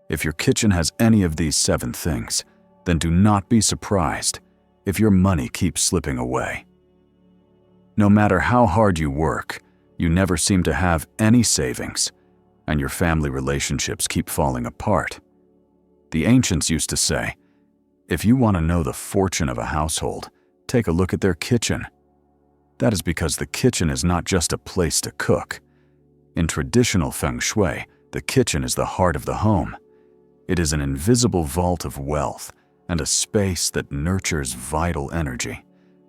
If your kitchen has any of these 7 things, then do not be surprised if your money keeps slipping away. No matter how hard you work, you never seem to have any savings, and your family relationships keep falling apart. The ancients used to say, if you want to know the fortune of a household, take a look at their kitchen. That is because the kitchen is not just a place to cook. In traditional Feng Shui, the kitchen is the heart of the home. It is an invisible vault of wealth and a space that nurtures vital energy,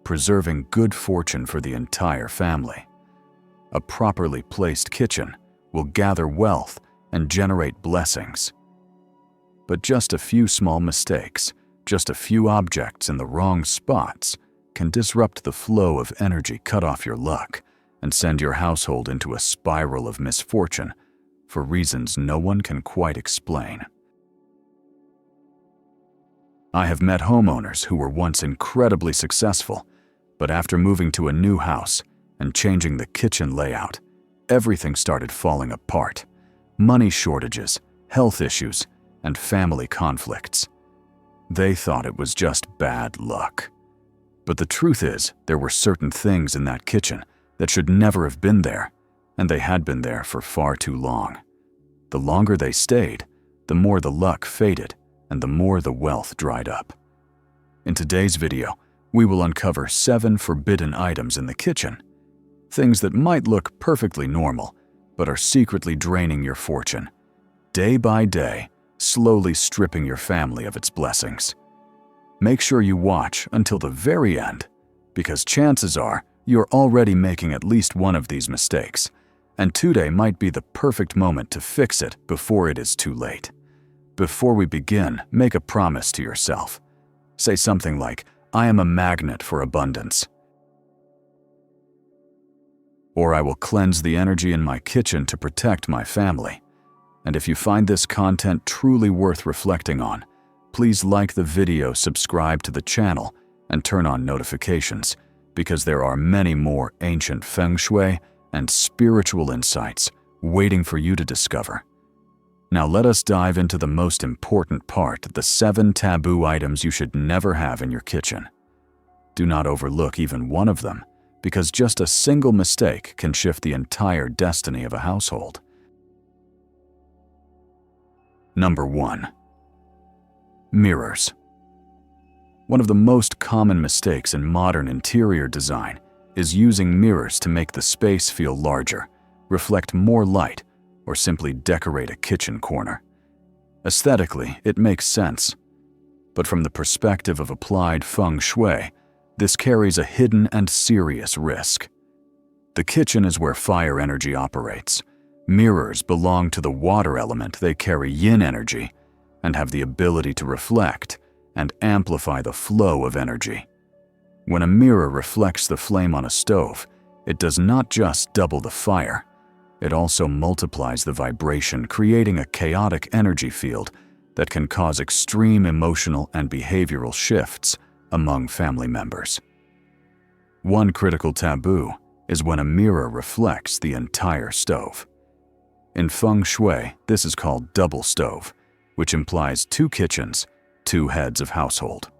preserving good fortune for the entire family. A properly placed kitchen will gather wealth and generate blessings. But just a few small mistakes, just a few objects in the wrong spots, can disrupt the flow of energy, cut off your luck, and send your household into a spiral of misfortune for reasons no one can quite explain. I have met homeowners who were once incredibly successful, but after moving to a new house and changing the kitchen layout, everything started falling apart. Money shortages, health issues, and family conflicts. They thought it was just bad luck. But the truth is, there were certain things in that kitchen that should never have been there, and they had been there for far too long. The longer they stayed, the more the luck faded, and the more the wealth dried up. In today's video, we will uncover 7 forbidden items in the kitchen, things that might look perfectly normal, but are secretly draining your fortune, day by day, slowly stripping your family of its blessings. Make sure you watch until the very end, because chances are you're already making at least one of these mistakes, and today might be the perfect moment to fix it before it is too late. Before we begin, make a promise to yourself. Say something like, I am a magnet for abundance. Or I will cleanse the energy in my kitchen to protect my family. And if you find this content truly worth reflecting on, please like the video, subscribe to the channel, and turn on notifications, because there are many more ancient Feng Shui and spiritual insights waiting for you to discover. Now let us dive into the most important part, the 7 taboo items you should never have in your kitchen. Do not overlook even one of them, because just a single mistake can shift the entire destiny of a household. Number 1. Mirrors. One of the most common mistakes in modern interior design is using mirrors to make the space feel larger, reflect more light, or simply decorate a kitchen corner. Aesthetically, it makes sense. But from the perspective of applied Feng Shui, this carries a hidden and serious risk. The kitchen is where fire energy operates. Mirrors belong to the water element. They carry yin energy and have the ability to reflect and amplify the flow of energy. When a mirror reflects the flame on a stove, it does not just double the fire, it also multiplies the vibration, creating a chaotic energy field that can cause extreme emotional and behavioral shifts among family members. One critical taboo is when a mirror reflects the entire stove. In Feng Shui, this is called double stove, which implies 2 kitchens, 2 heads of household.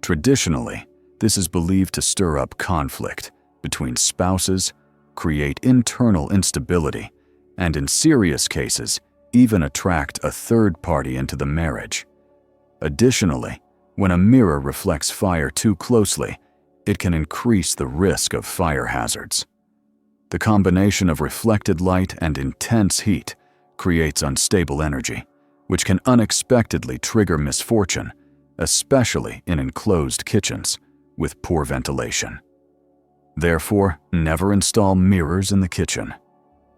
Traditionally, this is believed to stir up conflict between spouses, create internal instability, and in serious cases, even attract a third party into the marriage. Additionally, when a mirror reflects fire too closely, it can increase the risk of fire hazards. The combination of reflected light and intense heat creates unstable energy, which can unexpectedly trigger misfortune, especially in enclosed kitchens with poor ventilation. Therefore, never install mirrors in the kitchen.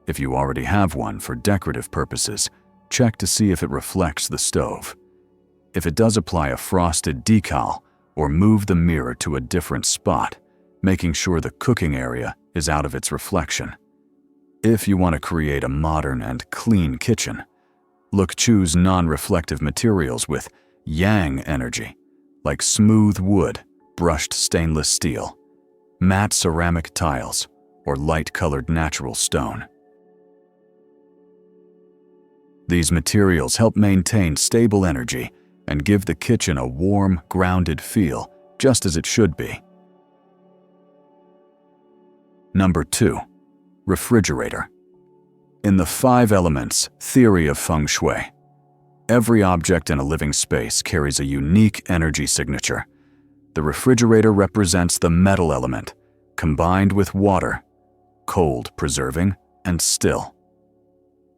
If you already have one for decorative purposes, check to see if it reflects the stove. If it does, apply a frosted decal or move the mirror to a different spot, making sure the cooking area is out of its reflection. If you want to create a modern and clean kitchen, choose non-reflective materials with yang energy, like smooth wood, brushed stainless steel, matte ceramic tiles, or light-colored natural stone. These materials help maintain stable energy and give the kitchen a warm, grounded feel, just as it should be. Number 2. Refrigerator. In the 5 elements theory of Feng Shui, every object in a living space carries a unique energy signature. The refrigerator represents the metal element, combined with water, cold, preserving, and still.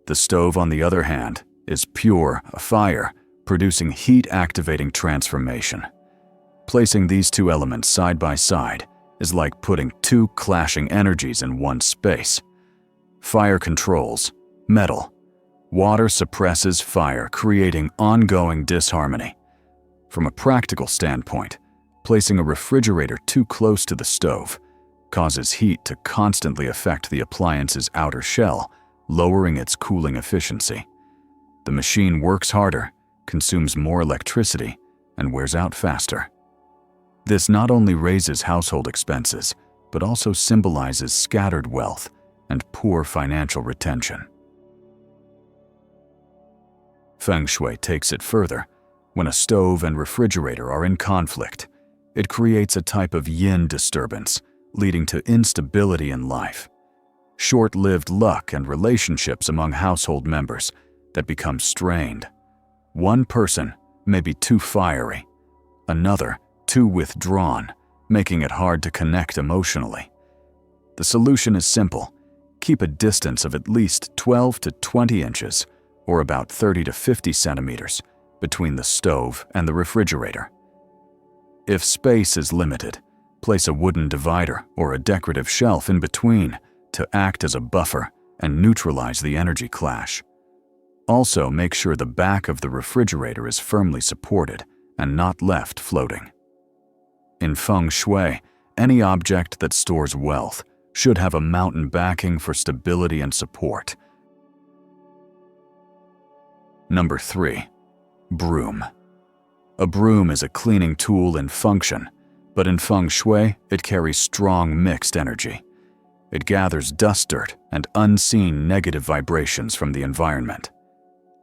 The stove, on the other hand, is pure, a fire, producing heat-activating transformation. Placing these 2 elements side by side is like putting 2 clashing energies in one space. Fire controls metal. Water suppresses fire, creating ongoing disharmony. From a practical standpoint, placing a refrigerator too close to the stove causes heat to constantly affect the appliance's outer shell, lowering its cooling efficiency. The machine works harder, consumes more electricity, and wears out faster. This not only raises household expenses, but also symbolizes scattered wealth and poor financial retention. Feng Shui takes it further. When a stove and refrigerator are in conflict, it creates a type of yin disturbance, leading to instability in life. Short-lived luck and relationships among household members that become strained. One person may be too fiery, another too withdrawn, making it hard to connect emotionally. The solution is simple. Keep a distance of at least 12 to 20 inches, or about 30 to 50 centimeters, between the stove and the refrigerator. If space is limited, place a wooden divider or a decorative shelf in between to act as a buffer and neutralize the energy clash. Also, make sure the back of the refrigerator is firmly supported and not left floating. In Feng Shui, any object that stores wealth should have a mountain backing for stability and support. Number 3. Broom. A broom is a cleaning tool in function, but in Feng Shui, it carries strong mixed energy. It gathers dust, dirt, and unseen negative vibrations from the environment.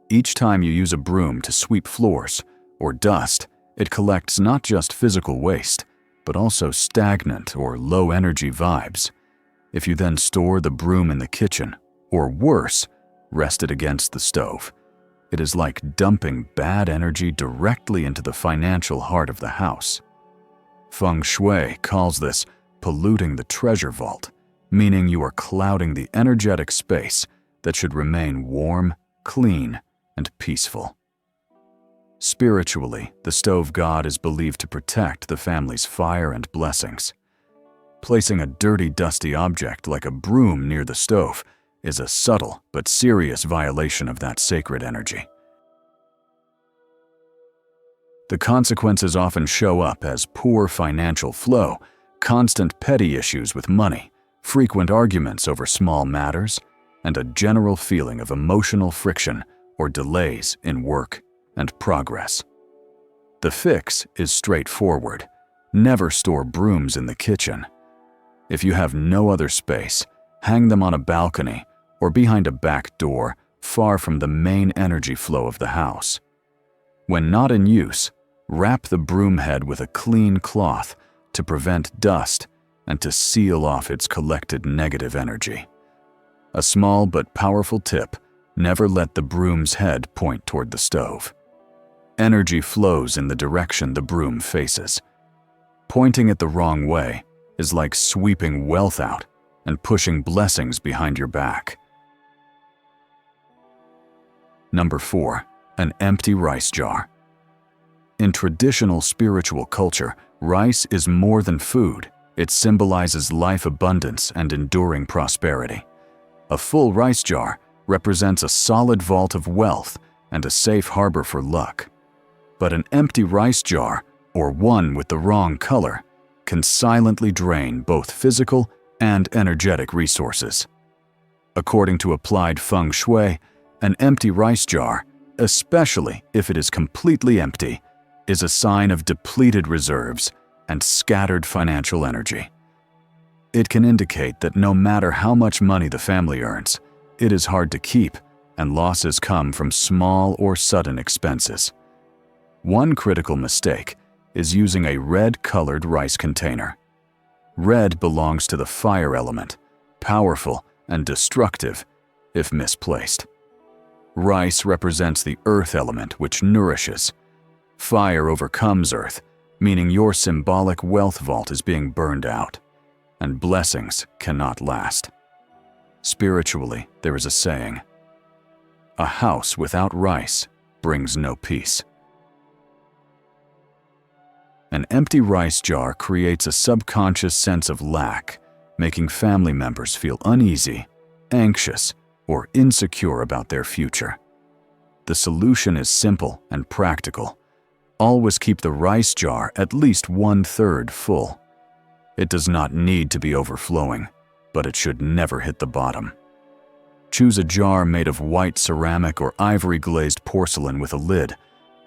Each time you use a broom to sweep floors or dust, it collects not just physical waste, but also stagnant or low-energy vibes. If you then store the broom in the kitchen, or worse, rest it against the stove, it is like dumping bad energy directly into the financial heart of the house. Feng Shui calls this polluting the treasure vault, meaning you are clouding the energetic space that should remain warm, clean, and peaceful. Spiritually, the stove god is believed to protect the family's fire and blessings. Placing a dirty, dusty object like a broom near the stove is a subtle but serious violation of that sacred energy. The consequences often show up as poor financial flow, constant petty issues with money, frequent arguments over small matters, and a general feeling of emotional friction or delays in work and progress. The fix is straightforward. Never store brooms in the kitchen. If you have no other space, hang them on a balcony or behind a back door far from the main energy flow of the house. When not in use, wrap the broom head with a clean cloth to prevent dust and to seal off its collected negative energy. A small but powerful tip: never let the broom's head point toward the stove. Energy flows in the direction the broom faces. Pointing it the wrong way is like sweeping wealth out and pushing blessings behind your back. Number 4. An empty rice jar. In traditional spiritual culture, rice is more than food. It symbolizes life abundance and enduring prosperity. A full rice jar represents a solid vault of wealth and a safe harbor for luck. But an empty rice jar, or one with the wrong color, can silently drain both physical and energetic resources. According to applied Feng Shui, an empty rice jar, especially if it is completely empty, is a sign of depleted reserves and scattered financial energy. It can indicate that no matter how much money the family earns, it is hard to keep and losses come from small or sudden expenses. One critical mistake is using a red-colored rice container. Red belongs to the fire element, powerful and destructive if misplaced. Rice represents the earth element, which nourishes. Fire overcomes earth, meaning your symbolic wealth vault is being burned out, and blessings cannot last. Spiritually, there is a saying, "A house without rice brings no peace." An empty rice jar creates a subconscious sense of lack, making family members feel uneasy, anxious, or insecure about their future. The solution is simple and practical. Always keep the rice jar at least 1/3 full. It does not need to be overflowing, but it should never hit the bottom. Choose a jar made of white ceramic or ivory-glazed porcelain with a lid,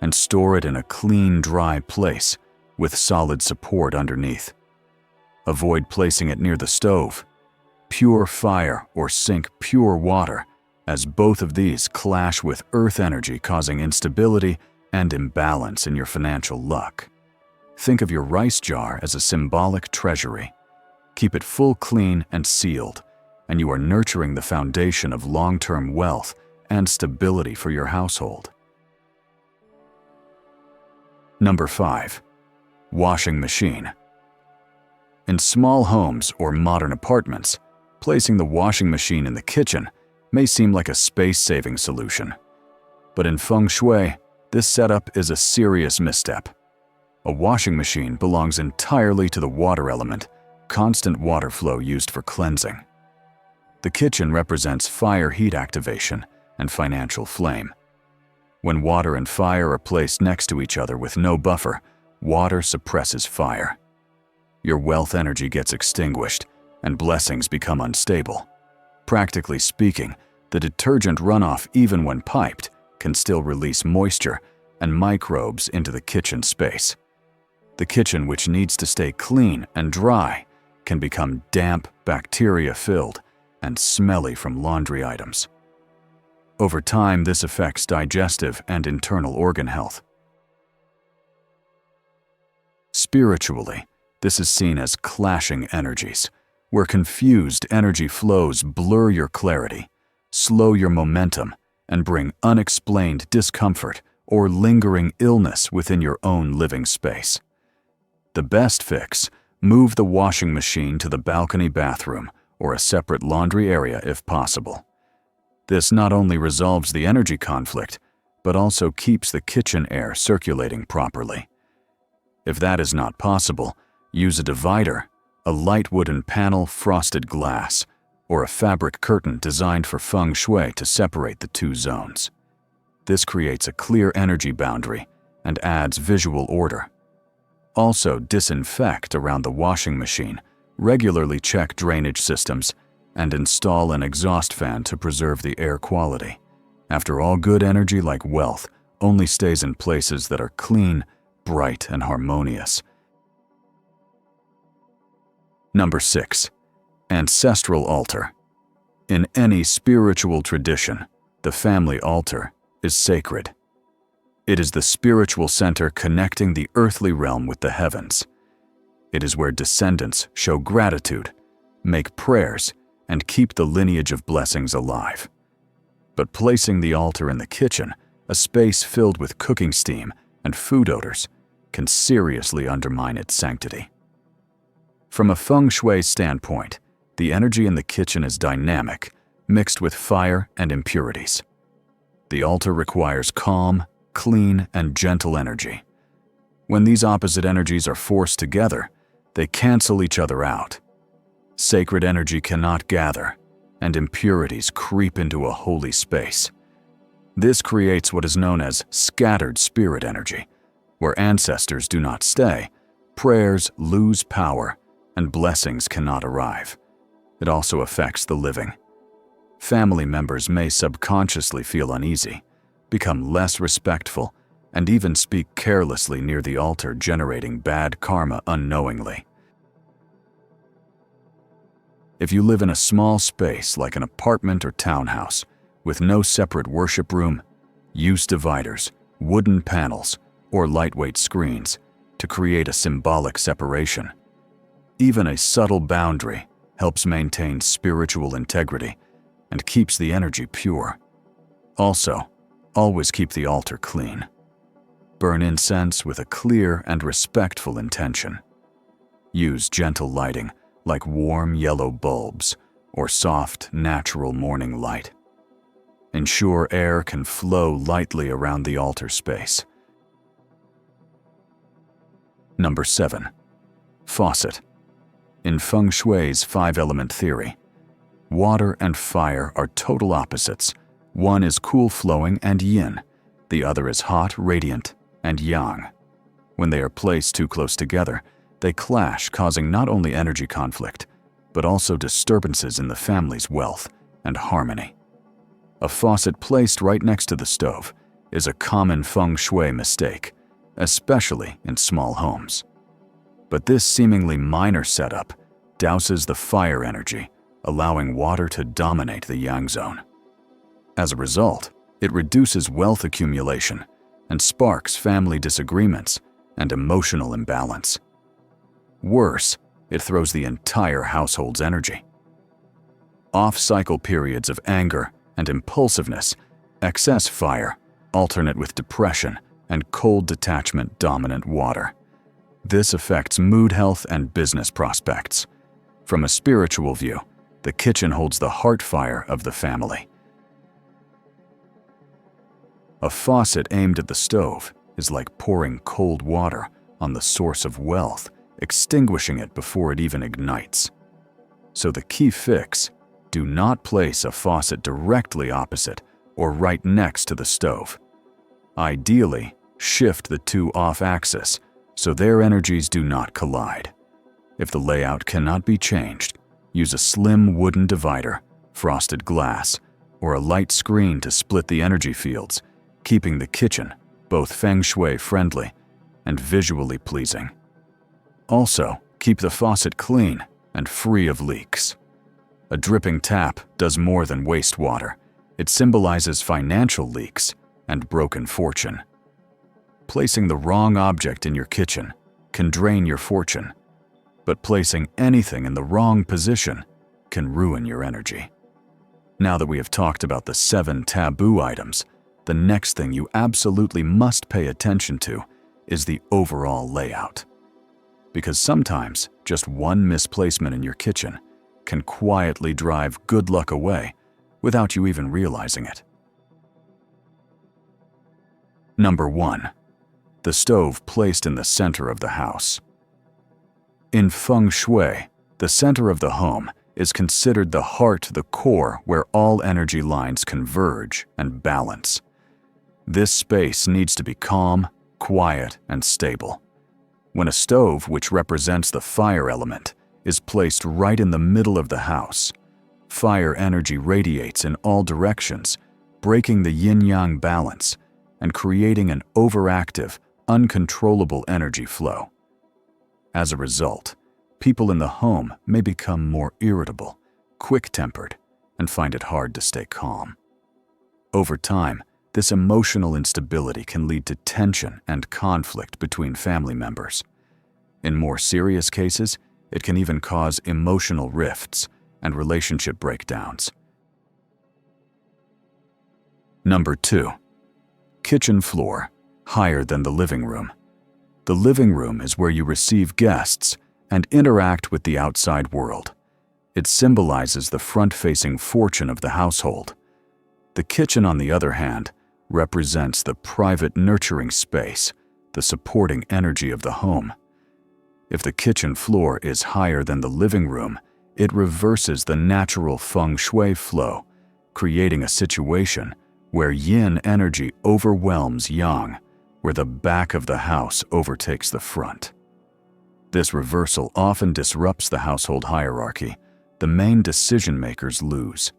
and store it in a clean, dry place with solid support underneath. Avoid placing it near the stove, pure fire, or sink pure water, as both of these clash with earth energy, causing instability and imbalance in your financial luck. Think of your rice jar as a symbolic treasury. Keep it full, clean, and sealed, and you are nurturing the foundation of long-term wealth and stability for your household. Number 5. Washing machine. In small homes or modern apartments, placing the washing machine in the kitchen may seem like a space-saving solution. But in Feng Shui, this setup is a serious misstep. A washing machine belongs entirely to the water element, constant water flow used for cleansing. The kitchen represents fire heat activation and financial flame. When water and fire are placed next to each other with no buffer, water suppresses fire. Your wealth energy gets extinguished, and blessings become unstable. Practically speaking, the detergent runoff, even when piped, can still release moisture and microbes into the kitchen space. The kitchen, which needs to stay clean and dry, can become damp, bacteria-filled, and smelly from laundry items. Over time, this affects digestive and internal organ health. Spiritually, this is seen as clashing energies, where confused energy flows blur your clarity, slow your momentum, and bring unexplained discomfort or lingering illness within your own living space. The best fix: move the washing machine to the balcony bathroom or a separate laundry area if possible. This not only resolves the energy conflict, but also keeps the kitchen air circulating properly. If that is not possible, use a divider, a light wooden panel, frosted glass, or a fabric curtain designed for Feng Shui to separate the two zones. This creates a clear energy boundary and adds visual order. Also, disinfect around the washing machine, regularly check drainage systems, and install an exhaust fan to preserve the air quality. After all, good energy, like wealth, only stays in places that are clean, bright, and harmonious. Number 6. Ancestral altar. In any spiritual tradition, the family altar is sacred. It is the spiritual center connecting the earthly realm with the heavens. It is where descendants show gratitude, make prayers, and keep the lineage of blessings alive. But placing the altar in the kitchen, a space filled with cooking steam and food odors, can seriously undermine its sanctity. From a Feng Shui standpoint, the energy in the kitchen is dynamic, mixed with fire and impurities. The altar requires calm, clean, and gentle energy. When these opposite energies are forced together, they cancel each other out. Sacred energy cannot gather, and impurities creep into a holy space. This creates what is known as scattered spirit energy, where ancestors do not stay, prayers lose power, and blessings cannot arrive. It also affects the living. Family members may subconsciously feel uneasy, become less respectful, and even speak carelessly near the altar, generating bad karma unknowingly. If you live in a small space like an apartment or townhouse, With no separate worship room, use dividers, wooden panels, or lightweight screens to create a symbolic separation. Even a subtle boundary helps maintain spiritual integrity and keeps the energy pure. Also, always keep the altar clean. Burn incense with a clear and respectful intention. Use gentle lighting like warm yellow bulbs or soft, natural morning light. Ensure air can flow lightly around the altar space. Number 7. Faucet. In Feng Shui's 5-element theory, water and fire are total opposites. One is cool-flowing and yin, the other is hot, radiant, and yang. When they are placed too close together, they clash, causing not only energy conflict, but also disturbances in the family's wealth and harmony. A faucet placed right next to the stove is a common Feng Shui mistake, especially in small homes. But this seemingly minor setup douses the fire energy, allowing water to dominate the yang zone. As a result, it reduces wealth accumulation and sparks family disagreements and emotional imbalance. Worse, it throws the entire household's energy. Off-cycle periods of anger and impulsiveness, excess fire, alternate with depression, and cold detachment dominant water. This affects mood health and business prospects. From a spiritual view, the kitchen holds the heart fire of the family. A faucet aimed at the stove is like pouring cold water on the source of wealth, extinguishing it before it even ignites. So the key fix: do not place a faucet directly opposite or right next to the stove. Ideally, shift the two off-axis so their energies do not collide. If the layout cannot be changed, use a slim wooden divider, frosted glass, or a light screen to split the energy fields, keeping the kitchen both Feng Shui friendly and visually pleasing. Also, keep the faucet clean and free of leaks. A dripping tap does more than waste water. It symbolizes financial leaks and broken fortune. Placing the wrong object in your kitchen can drain your fortune, but placing anything in the wrong position can ruin your energy. Now that we have talked about the 7 taboo items, the next thing you absolutely must pay attention to is the overall layout. Because sometimes just one misplacement in your kitchen can quietly drive good luck away without you even realizing it. Number 1. The stove placed in the center of the house. In Feng Shui, the center of the home is considered the heart, the core where all energy lines converge and balance. This space needs to be calm, quiet, and stable. When a stove, which represents the fire element, is placed right in the middle of the house, fire energy radiates in all directions, breaking the yin-yang balance and creating an overactive, uncontrollable energy flow. As a result, people in the home may become more irritable, quick-tempered, and find it hard to stay calm. Over time, this emotional instability can lead to tension and conflict between family members. In more serious cases, it can even cause emotional rifts and relationship breakdowns. Number 2. Kitchen floor, higher than the living room. The living room is where you receive guests and interact with the outside world. It symbolizes the front-facing fortune of the household. The kitchen, on the other hand, represents the private nurturing space, the supporting energy of the home. If the kitchen floor is higher than the living room, it reverses the natural Feng Shui flow, creating a situation where yin energy overwhelms yang, where the back of the house overtakes the front. This reversal often disrupts the household hierarchy. The main decision-makers lose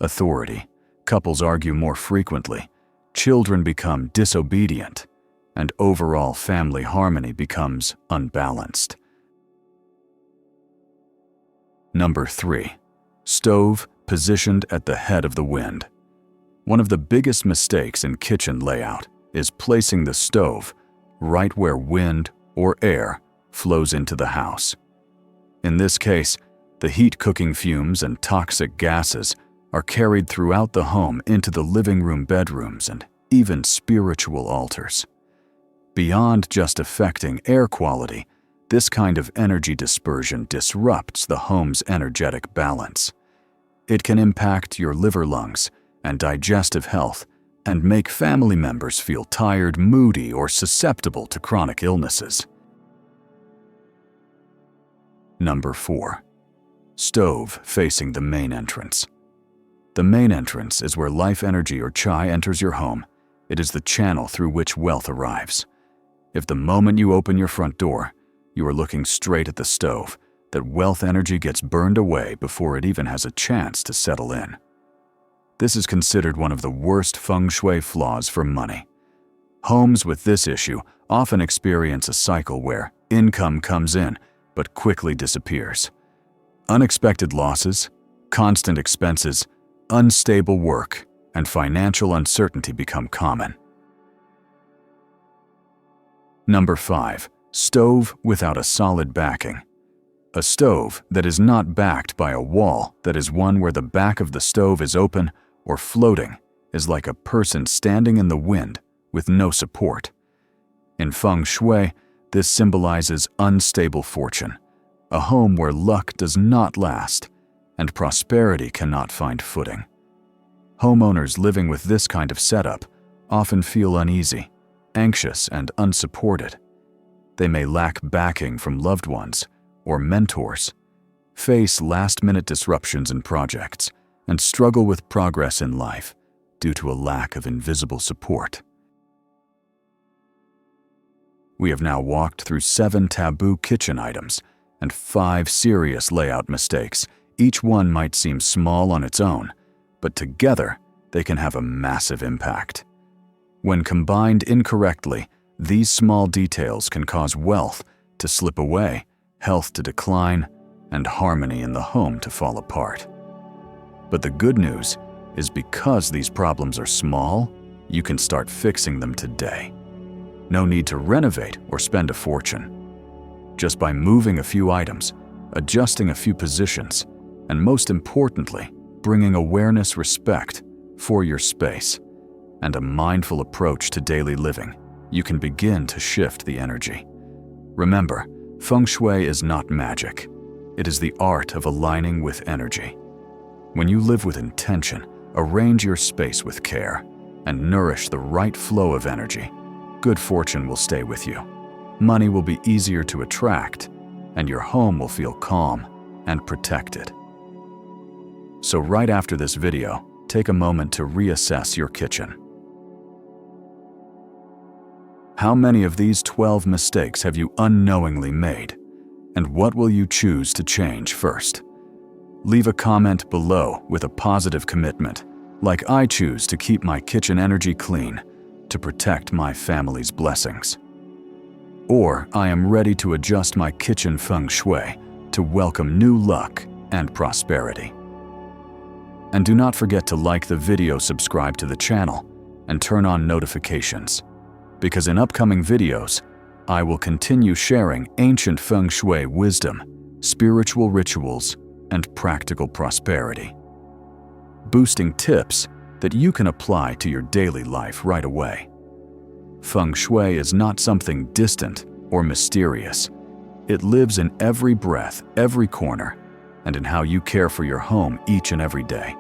authority. Couples argue more frequently, children become disobedient, and overall family harmony becomes unbalanced. Number 3. Stove positioned at the head of the wind. One of the biggest mistakes in kitchen layout is placing the stove right where wind or air flows into the house. In this case, the heat cooking fumes and toxic gases are carried throughout the home into the living room, bedrooms, and even spiritual altars. Beyond just affecting air quality, this kind of energy dispersion disrupts the home's energetic balance. It can impact your liver, lungs, and digestive health, and make family members feel tired, moody, or susceptible to chronic illnesses. Number 4. Stove facing the main entrance. The main entrance is where life energy or chi enters your home. It is the channel through which wealth arrives. If the moment you open your front door, you are looking straight at the stove, that wealth energy gets burned away before it even has a chance to settle in. This is considered one of the worst Feng Shui flaws for money. Homes with this issue often experience a cycle where income comes in but quickly disappears. Unexpected losses, constant expenses, unstable work, and financial uncertainty become common. Number 5. Stove without a solid backing. A stove that is not backed by a wall, that is one where the back of the stove is open or floating, is like a person standing in the wind with no support. In Feng Shui, this symbolizes unstable fortune, a home where luck does not last and prosperity cannot find footing. Homeowners living with this kind of setup often feel uneasy, anxious, and unsupported. They may lack backing from loved ones or mentors, face last-minute disruptions in projects, and struggle with progress in life due to a lack of invisible support. We have now walked through 7 taboo kitchen items and 5 serious layout mistakes. Each one might seem small on its own, but together they can have a massive impact. When combined incorrectly, these small details can cause wealth to slip away, health to decline, and harmony in the home to fall apart. But the good news is, because these problems are small, you can start fixing them today. No need to renovate or spend a fortune. Just by moving a few items, adjusting a few positions, and most importantly, bringing awareness, respect for your space, and a mindful approach to daily living, you can begin to shift the energy. Remember, Feng Shui is not magic. It is the art of aligning with energy. When you live with intention, arrange your space with care, and nourish the right flow of energy, good fortune will stay with you. Money will be easier to attract, and your home will feel calm and protected. So right after this video, take a moment to reassess your kitchen. How many of these 12 mistakes have you unknowingly made? And what will you choose to change first? Leave a comment below with a positive commitment, like I choose to keep my kitchen energy clean to protect my family's blessings. Or I am ready to adjust my kitchen Feng Shui to welcome new luck and prosperity. And do not forget to like the video, subscribe to the channel, and turn on notifications, because in upcoming videos, I will continue sharing ancient Feng Shui wisdom, spiritual rituals, and practical prosperity, boosting tips that you can apply to your daily life right away. Feng Shui is not something distant or mysterious. It lives in every breath, every corner, and in how you care for your home each and every day.